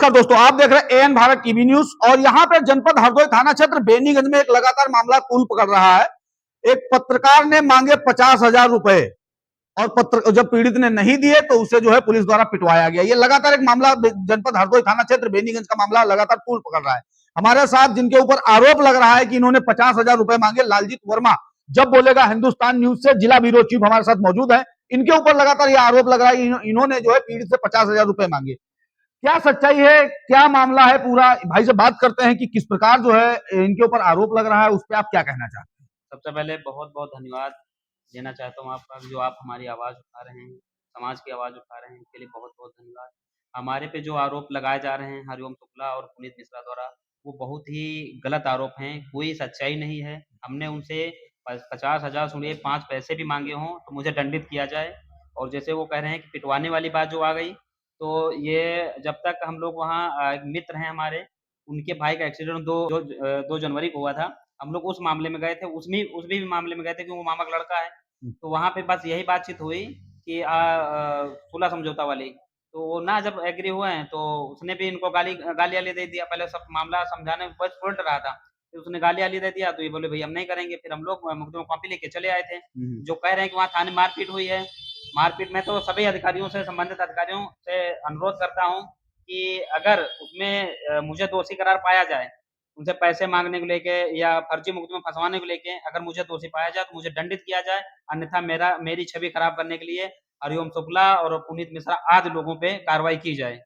नमस्कार दोस्तों, आप देख रहे हैं एएन भारत टीवी न्यूज। और यहाँ पे जनपद हरदोई थाना क्षेत्र बेनीगंज में एक लगातार मामला तूल पकड़ रहा है। एक पत्रकार ने मांगे 50,000 रुपए और पत्र जब पीड़ित ने नहीं दिए तो उसे जो है पुलिस द्वारा पिटवाया गया। ये लगातार एक मामला जनपद हरदोई थाना क्षेत्र बेनीगंज का मामला लगातार तूल पकड़ रहा है। हमारे साथ जिनके ऊपर आरोप लग रहा है कि इन्होंने 50,000 रुपए मांगे, लालजीत वर्मा, जब बोलेगा हिंदुस्तान न्यूज से जिला ब्यूरो चीफ हमारे साथ मौजूद है। इनके ऊपर लगातार यह आरोप लग रहा है कि इन्होंने जो है पीड़ित से 50,000 रुपए मांगे। क्या सच्चाई है, क्या मामला है पूरा, भाई से बात करते हैं कि किस प्रकार जो है इनके ऊपर आरोप लग रहा है, उस पर आप क्या कहना चाहते हैं। सबसे पहले बहुत बहुत धन्यवाद देना चाहता हूँ आपका, जो आप हमारी आवाज़ उठा रहे हैं, समाज की आवाज़ उठा रहे हैं, इसके लिए बहुत बहुत धन्यवाद। हमारे पे जो आरोप लगाए जा रहे हैं हरिओम शुक्ला और पुनीत मिश्रा द्वारा, वो बहुत ही गलत आरोप हैं, कोई सच्चाई नहीं है। हमने उनसे 50,000 सुनिए 5 पैसे भी मांगे हों तो मुझे दंडित किया जाए। और जैसे वो कह रहे हैं कि पिटवाने वाली बात जो आ गई, तो ये जब तक हम लोग वहाँ एक मित्र हैं हमारे, उनके भाई का एक्सीडेंट 2 जनवरी को हुआ था। हम लोग उस मामले में गए थे, उसमें भी मामले में गए थे क्योंकि वो मामा का लड़का है। तो वहाँ पे बस यही बातचीत हुई कि सुलह समझौता वाली। तो वो ना जब एग्री हुए हैं तो उसने भी इनको गाली-वाली दे दिया। पहले सब मामला समझाने में बस उलट रहा था, फिर उसने गाली-वाली दे दिया तो ये बोले भई हम नहीं करेंगे। फिर हम लोग मुकदमा कॉपी लेके चले आए थे। जो कह रहे हैं कि वहाँ थाने मारपीट हुई है, मारपीट में तो सभी अधिकारियों से, संबंधित अधिकारियों से अनुरोध करता हूँ कि अगर उसमें मुझे दोषी करार पाया जाए, उनसे पैसे माँगने को लेके या फर्जी मुकदमे फँसवाने को लेके अगर मुझे दोषी पाया जाए तो मुझे दंडित किया जाए, अन्यथा मेरी छवि खराब करने के लिए हरिओम शुक्ला और पुनीत मिश्रा आदि लोगों पे कार्रवाई की जाए।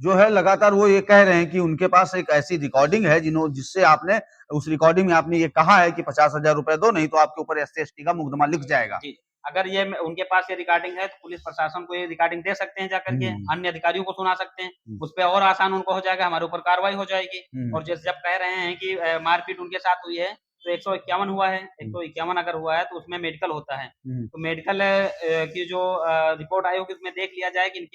जो है लगातार वो ये कह रहे हैं कि उनके पास एक ऐसी रिकॉर्डिंग है जिससे आपने उस रिकॉर्डिंग में आपने ये कहा है कि 50,000 रुपए दो, नहीं तो आपके ऊपर SC/ST का मुकदमा लिख जाएगा। जी, अगर ये उनके पास ये रिकॉर्डिंग है तो पुलिस प्रशासन को ये रिकॉर्डिंग दे सकते हैं जाकर के, अन्य अधिकारियों को सुना सकते हैं, उस पे और आसान उनको हो जाएगा, हमारे ऊपर कार्रवाई हो जाएगी। और जैसे जब कह रहे हैं कि मारपीट उनके साथ हुई है, तो 151 हुआ है, 151 अगर हुआ है तो उसमें मेडिकल होता है। तो मेडिकल की जो रिपोर्ट आई होगी उसमें देख लिया जाए कि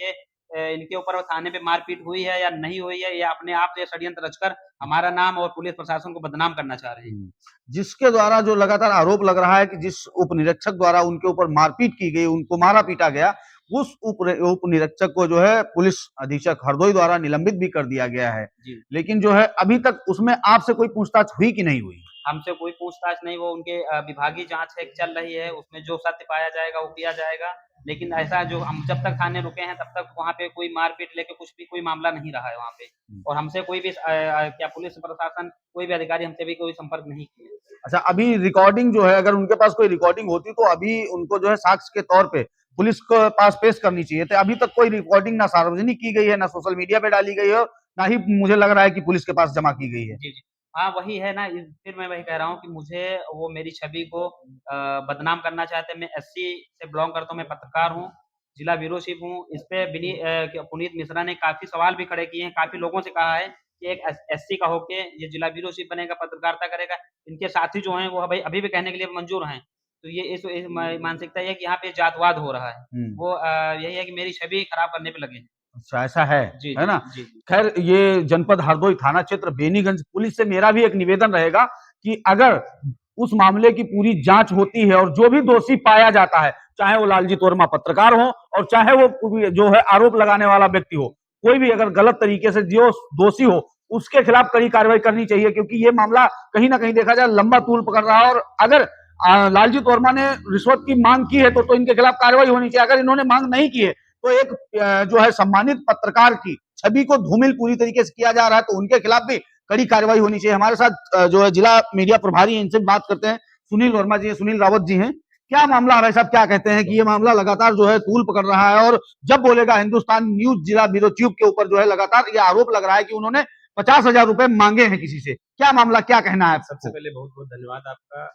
इनके ऊपर थाने पे मारपीट हुई है या नहीं हुई है, या अपने आप से षड्यंत्र रचकर हमारा नाम और पुलिस प्रशासन को बदनाम करना चाह रहे हैं। जिसके द्वारा जो लगातार आरोप लग रहा है कि जिस उप निरीक्षक द्वारा उनके ऊपर मारपीट की गई, उनको मारा पीटा गया, उस उप निरीक्षक को जो है पुलिस अधीक्षक हरदोई द्वारा निलंबित भी कर दिया गया है। लेकिन जो है अभी तक उसमें आपसे कोई पूछताछ हुई कि नहीं हुई? हमसे कोई पूछताछ नहीं, वो उनके विभागीय जांच है चल रही है, उसमें जो सत्य पाया जाएगा वो किया जाएगा। लेकिन ऐसा जो हम जब तक थाने रुके हैं तब तक वहाँ पे कोई मारपीट लेके कुछ भी कोई मामला नहीं रहा है वहाँ पे। और हमसे कोई भी क्या पुलिस प्रशासन, कोई भी अधिकारी हमसे भी कोई संपर्क नहीं किए। अच्छा, अभी रिकॉर्डिंग जो है, अगर उनके पास कोई रिकॉर्डिंग होती तो अभी उनको जो है साक्ष्य के तौर पे पुलिस के पास पेश करनी चाहिए थी। अभी तक कोई रिकॉर्डिंग ना सार्वजनिक की गई है, ना सोशल मीडिया पे डाली गई है, ना ही मुझे लग रहा है कि पुलिस के पास जमा की गई है। जी, जी। हाँ, वही है ना, फिर मैं वही कह रहा हूँ कि मुझे वो मेरी छवि को बदनाम करना चाहते हैं। मैं एससी से बिलॉन्ग करता हूँ, मैं पत्रकार हूँ, जिला ब्यूरो चीफ हूँ। इस पे पुनीत मिश्रा ने काफ़ी सवाल भी खड़े किए हैं, काफ़ी लोगों से कहा है कि एक एससी का होके ये जिला ब्यूरो चीफ बनेगा, पत्रकारिता करेगा। इनके साथी जो हैं वो भाई अभी भी कहने के लिए मंजूर हैं। तो ये इस मानसिकता ये है कि यहाँ पे जातवाद हो रहा है। वो यही है कि मेरी छवि खराब करने पे लगे हैं। अच्छा, ऐसा है जी, है जी, ना? जी, जी। खैर, ये जनपद हरदोई थाना क्षेत्र बेनीगंज पुलिस से मेरा भी एक निवेदन रहेगा कि अगर उस मामले की पूरी जांच होती है और जो भी दोषी पाया जाता है, चाहे वो लालजीत वर्मा पत्रकार हो और चाहे वो जो है आरोप लगाने वाला व्यक्ति हो, कोई भी अगर गलत तरीके से जो दोषी हो उसके खिलाफ कड़ी कार्रवाई करनी चाहिए, क्योंकि ये मामला कहीं ना कहीं देखा जाए लंबा तूल पकड़ रहा है। और अगर लालजीत वर्मा ने रिश्वत की मांग की है तो इनके खिलाफ कार्रवाई होनी चाहिए। अगर इन्होंने मांग नहीं की है तो एक जो है सम्मानित पत्रकार की छवि को धूमिल पूरी तरीके से किया जा रहा है, तो उनके खिलाफ भी कड़ी कार्रवाई होनी चाहिए। हमारे साथ जो है जिला मीडिया प्रभारी है, इनसे बात करते हैं। सुनील वर्मा जी, सुनील रावत जी हैं। क्या मामला है भाई साहब, क्या कहते हैं कि ये मामला लगातार जो है तूल पकड़ रहा है और जब बोलेगा हिंदुस्तान न्यूज जिला ब्यूरो चीफ के ऊपर जो है लगातार ये आरोप लग रहा है कि उन्होंने 50,000 रुपए मांगे हैं किसी से। क्या मामला, क्या कहना है? सबसे पहले बहुत बहुत धन्यवाद आपका,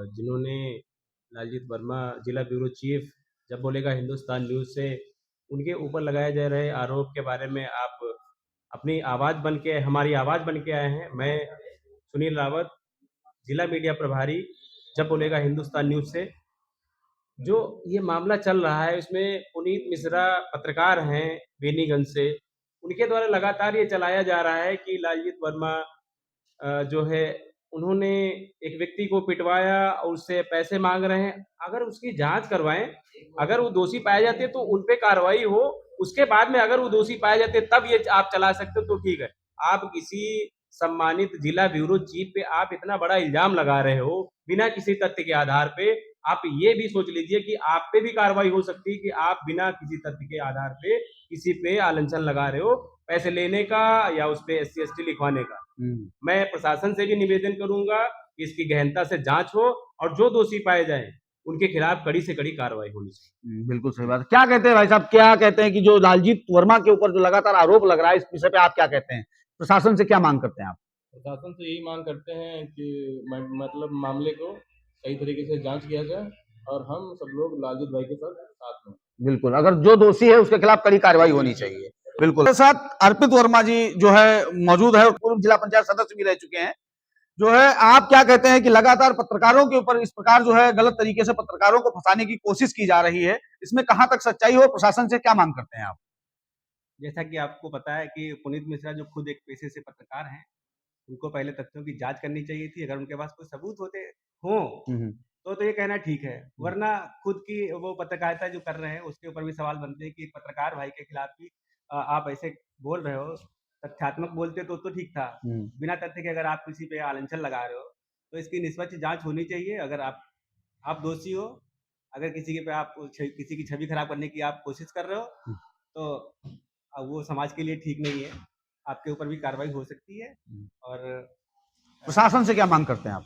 जिन्होंने लालजीत वर्मा जिला ब्यूरो चीफ जब बोलेगा हिंदुस्तान न्यूज़ से उनके ऊपर लगाए जा रहे आरोप के बारे में आप अपनी आवाज़ बन के, हमारी आवाज़ बन के आए हैं। मैं सुनील रावत, जिला मीडिया प्रभारी, जब बोलेगा हिंदुस्तान न्यूज़ से। जो ये मामला चल रहा है इसमें पुनीत मिश्रा पत्रकार हैं बेनीगंज से, उनके द्वारा लगातार ये चलाया जा रहा है कि लालजीत वर्मा जो है उन्होंने एक व्यक्ति को पिटवाया और उससे पैसे मांग रहे हैं। अगर उसकी जांच करवाएं, अगर वो दोषी पाए जाते हैं तो उन पे कार्रवाई हो, उसके बाद में अगर वो दोषी पाए जाते तब ये आप चला सकते हो तो ठीक है। आप किसी सम्मानित जिला ब्यूरो चीफ पे आप इतना बड़ा इल्जाम लगा रहे हो बिना किसी तथ्य के आधार पे। आप ये भी सोच लीजिए कि आप पे भी कार्रवाई हो सकती है कि आप बिना किसी तथ्य के आधार पे किसी पे आलंचन लगा रहे हो, पैसे लेने का या उस पे SC ST लिखवाने का। मैं प्रशासन से भी निवेदन करूंगा कि इसकी गहनता से जांच हो और जो दोषी पाए जाए उनके खिलाफ कड़ी से कड़ी कार्रवाई होनी चाहिए। बिल्कुल सही बात है। क्या कहते हैं भाई साहब, क्या कहते हैं कि जो लालजीत वर्मा के ऊपर जो लगातार आरोप लग रहा है, इस विषय पे आप क्या कहते हैं? प्रशासन से क्या मांग करते हैं आप? प्रशासन से यही मांग करते हैं कि मतलब मामले को सही तरीके से जांच किया जाए और हम सब लोग लालजीत भाई के साथ में। बिल्कुल, अगर जो दोषी है उसके खिलाफ कड़ी कार्रवाई होनी चाहिए। बिल्कुल। मेरे साथ अर्पित वर्मा जी जो है मौजूद है और पूर्व जिला पंचायत सदस्य भी रह चुके हैं। जो है, आप क्या कहते हैं कि लगातार पत्रकारों के ऊपर इस प्रकार जो है गलत तरीके से पत्रकारों को फंसाने की कोशिश की जा रही है, इसमें कहां तक सच्चाई हो? प्रशासन से क्या मांग करते हैं आप? जैसा कि आपको पता है कि पुनीत मिश्रा जो खुद एक पेशे से पत्रकार हैं, उनको पहले तथ्यों की जांच करनी चाहिए थी। अगर उनके पास कोई सबूत होते हों तो ये कहना ठीक है, वरना खुद की वो पत्रकारिता जो कर रहे हैं उसके ऊपर भी सवाल बनते हैं कि पत्रकार भाई के खिलाफ भी आप ऐसे बोल रहे हो। तथ्यात्मक बोलते तो ठीक था, बिना तथ्य के अगर आप किसी पे आलंचन लगा रहे हो तो इसकी निष्पक्ष जांच होनी चाहिए। अगर आप दोषी हो, अगर किसी के पे आप किसी की छवि खराब करने की आप कोशिश कर रहे हो तो वो समाज के लिए ठीक नहीं है, आपके ऊपर भी कार्रवाई हो सकती है। और प्रशासन से क्या मांग करते हैं आप?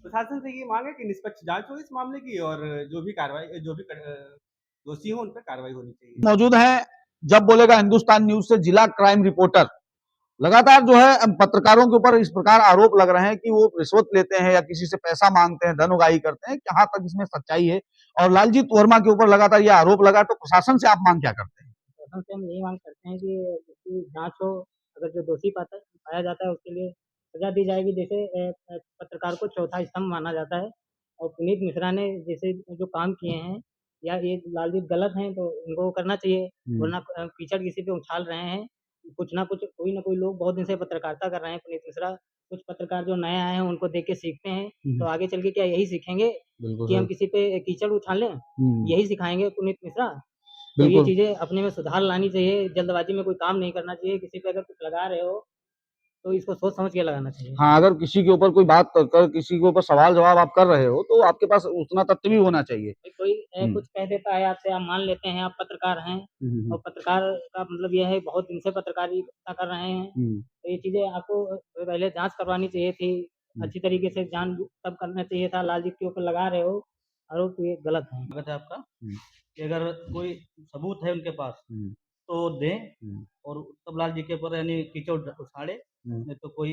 प्रशासन से ये मांग है कि निष्पक्ष जांच हो इस मामले की और जो भी दोषी हो उन पर कार्रवाई होनी चाहिए। मौजूद है जब बोलेगा हिंदुस्तान न्यूज से जिला क्राइम रिपोर्टर। लगातार जो है पत्रकारों के ऊपर इस प्रकार आरोप लग रहे हैं कि वो रिश्वत लेते हैं या किसी से पैसा मांगते हैं, धन उगाही करते हैं। कहां तक इसमें सच्चाई है? और लालजीत वर्मा के ऊपर लगातार ये आरोप लगा, तो प्रशासन से आप मांग क्या करते हैं? प्रशासन से हम यही मांग करते हैं कि इसकी जांच हो, अगर जो दोषी पाया जाता है उसके लिए सजा दी जाएगी। जैसे पत्रकार को चौथा स्तंभ माना जाता है और पुनीत मिश्रा ने जैसे जो काम किए हैं या ये लालजीत गलत हैं तो इनको करना चाहिए, वरना कीचड़ किसी पे उछाल रहे हैं। कुछ ना कुछ कोई ना कोई लोग बहुत दिन से पत्रकारिता कर रहे हैं। पुनीत मिश्रा, कुछ पत्रकार जो नए आए हैं उनको देख के सीखते हैं, तो आगे चल के क्या यही सीखेंगे कि हम किसी पे कीचड़ उछालें? यही सिखाएंगे पुनीत मिश्रा? तो ये चीजें अपने में सुधार लानी चाहिए। जल्दबाजी में कोई काम नहीं करना चाहिए। किसी पे अगर कुछ लगा रहे हो तो इसको सोच समझ के लगाना चाहिए। हाँ, अगर किसी के ऊपर कोई बात कर किसी के ऊपर सवाल जवाब आप कर रहे हो तो आपके पास उतना तथ्य भी होना चाहिए। कोई कुछ कह देता है आपसे, आप मान लेते हैं आप पत्रकार हैं और पत्रकार का मतलब यह है बहुत दिन से पत्रकारिता कर रहे हैं, तो ये चीजें आपको पहले जांच करवानी चाहिए थी। अच्छी तरीके से जांच तब करना चाहिए था। लालजीत के ऊपर लगा रहे हो आरोप, ये गलत है। स्वागत है आपका। कि अगर कोई सबूत है उनके पास तो दें और तबलाल जी के ऊपर यानी कीचड़ उछाड़े, नहीं तो कोई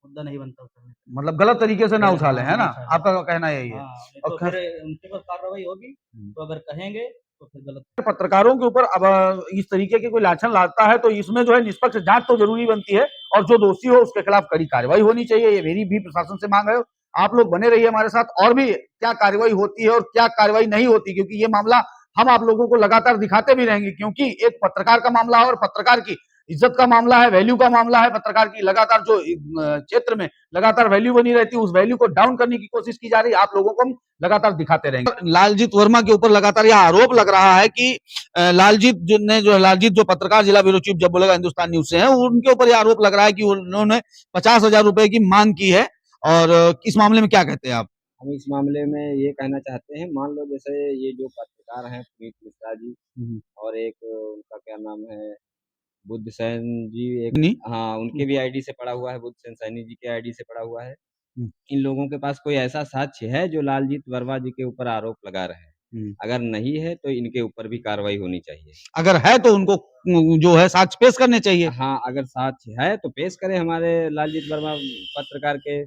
मुद्दा नहीं बनता उसमें। मतलब गलत तरीके से ना उछाले, है ना? आपका कहना यही है। नहीं तो फिर उनके ऊपर कार्रवाई होगी, तो अगर कहेंगे तो फिर गलत। पत्रकारों के ऊपर अब इस तरीके के कोई लाछन लाता है तो इसमें जो है निष्पक्ष जांच तो जरूरी बनती है और जो दोषी हो उसके खिलाफ कड़ी कार्रवाई होनी चाहिए। ये मेरी भी प्रशासन से मांग है। आप लोग बने रहिए हमारे साथ, और भी क्या कार्रवाई होती है और क्या कार्रवाई नहीं होती, क्योंकि ये मामला हम आप लोगों को लगातार दिखाते भी रहेंगे, क्योंकि एक पत्रकार का मामला है और पत्रकार की इज्जत का मामला है, वैल्यू का मामला है। पत्रकार की लगातार जो क्षेत्र में लगातार वैल्यू बनी रहती है, उस वैल्यू को डाउन करने की कोशिश की जा रही है। आप लोगों को हम लगातार दिखाते रहेंगे। लालजीत वर्मा के ऊपर लगातार यह आरोप लग रहा है कि लालजीत जो पत्रकार जिला ब्यूरो चीफ जब बोलेगा हिंदुस्तान न्यूज से है, उनके ऊपर यह आरोप लग रहा है कि उन्होंने 50,000 रुपए की मांग की है। और इस मामले में क्या कहते हैं आप? हम इस मामले में ये कहना चाहते हैं, मान लो जैसे ये जो पत्रकार हैं पुनीत मिश्रा जी और एक उनका क्या नाम है बुद्ध सैन जी, एक हाँ उनके भी आईडी से पड़ा हुआ है, बुद्ध सैन सैनी जी के आईडी से पड़ा हुआ है। इन लोगों के पास कोई ऐसा साक्ष्य है जो लालजीत वर्मा जी के ऊपर आरोप लगा रहे हैं? अगर नहीं है तो इनके ऊपर भी कार्रवाई होनी चाहिए। अगर है तो उनको जो है साक्ष्य पेश करने चाहिए। हाँ, अगर साक्ष्य है तो पेश करें हमारे लालजीत वर्मा पत्रकार के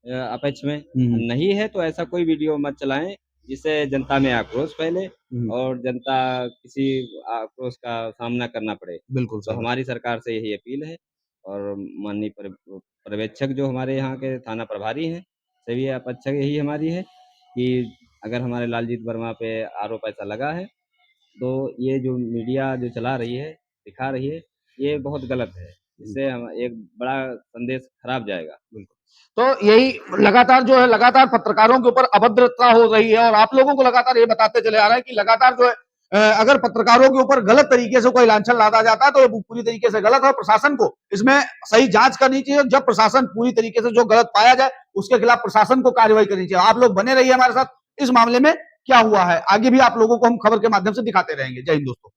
अपेक्ष में। नहीं है तो ऐसा कोई वीडियो मत चलाएं जिससे जनता में आक्रोश फैले और जनता किसी आक्रोश का सामना करना पड़े। बिल्कुल तो हमारी सरकार से यही अपील है और माननीय पर्यवेक्षक जो हमारे यहाँ के थाना प्रभारी हैं, सभी अपेक्षक यही हमारी है कि अगर हमारे लालजीत वर्मा पे आरोप ऐसा लगा है तो ये जो मीडिया जो चला रही है, दिखा रही है, ये बहुत गलत है। इससे हम एक बड़ा संदेश खराब जाएगा। तो यही लगातार जो है लगातार पत्रकारों के ऊपर अभद्रता हो रही है और आप लोगों को लगातार ये बताते चले आ रहे हैं कि लगातार जो है अगर पत्रकारों के ऊपर गलत तरीके से कोई लांछन लादा जाता है तो ये पूरी तरीके से गलत है। प्रशासन को इसमें सही जांच करनी चाहिए। जब प्रशासन पूरी तरीके से जो गलत पाया जाए उसके खिलाफ प्रशासन को कार्रवाई करनी चाहिए। आप लोग बने रहिए हमारे साथ, इस मामले में क्या हुआ है आगे भी आप लोगों को हम खबर के माध्यम से दिखाते रहेंगे। जय हिंद दोस्तों।